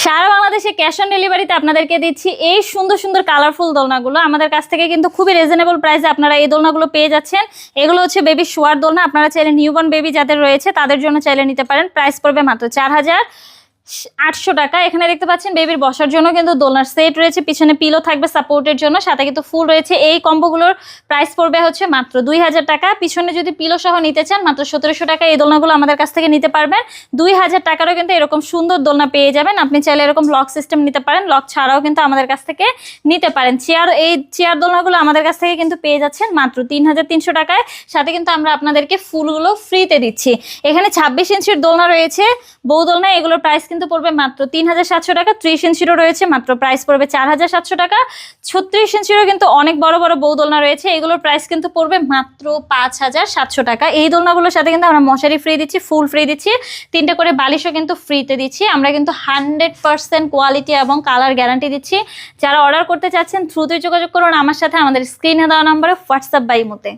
সারা বাংলাদেশে cash on ডেলিভারিতে আপনাদেরকে দিচ্ছি এই সুন্দর সুন্দর কালারফুল দোলনাগুলো। আমাদের কাছ থেকে কিন্তু খুবই রিজনেবল প্রাইসে আপনারা এই দোলনাগুলো পেয়ে যাচ্ছেন। এগুলো হচ্ছে বেবি শোয়ার দোলনা। আপনারা চাইলে নিউবর্ন বেবি যাদের রয়েছে তাদের জন্য চাইলে নিতে পারেন। প্রাইস পড়বে মাত্র 4800 টাকা। এখানে দেখতে পাচ্ছেন বেবির বসার জন্য কিন্তু দোলনার সেট রয়েছে, পিছনে পিলো থাকবে সাপোর্টের জন্য, সাথে কিন্তু ফুল রয়েছে। এই কম্বোগুলোর প্রাইস পড়বে হচ্ছে মাত্র 2000 টাকা। পিছনে যদি পিলো সহ নিতে চান মাত্র 1700 টাকা এই দোলনাগুলো আমাদের কাছ থেকে নিতে পারবেন। 2000 টাকারও কিন্তু এরকম সুন্দর দোলনা পেয়ে যাবেন। আপনি চাইলে এরকম লক সিস্টেম নিতে পারেন, লক ছাড়াও কিন্তু আমাদের কাছ থেকে নিতে পারেন। এই চেয়ার দোলনাগুলো আমাদের কাছ থেকে কিন্তু পেয়ে যাচ্ছেন মাত্র 3300 টাকায়। সাথে কিন্তু আমরা আপনাদেরকে ফুলগুলো ফ্রিতে দিচ্ছি। এখানে 26 ইঞ্চির দোলনা রয়েছে, বউ দোলনা, এগুলোর প্রাইস কিন্তু পড়বে মাত্র 3700 টাকা। 30 ইঞ্চিরও রয়েছে, মাত্র প্রাইস পড়বে 4700 টাকা। 36 ইঞ্চিরও কিন্তু অনেক বড় বড় বউ দোলনা রয়েছে, এগুলোর প্রাইস কিন্তু পড়বে মাত্র 5700 টাকা। এই দোলনাগুলোর সাথে কিন্তু আমরা মশারি ফ্রি দিচ্ছি, ফুল ফ্রি দিচ্ছি, 3টে করে বালিশও কিন্তু ফ্রিতে দিচ্ছি। আমরা কিন্তু 100% কোয়ালিটি এবং কালার গ্যারান্টি দিচ্ছি। যারা অর্ডার করতে চাচ্ছেন দ্রুতই যোগাযোগ করুন আমার সাথে, আমাদের স্ক্রিনে দেওয়া নম্বরে হোয়াটসঅ্যাপ বা ইমোতে।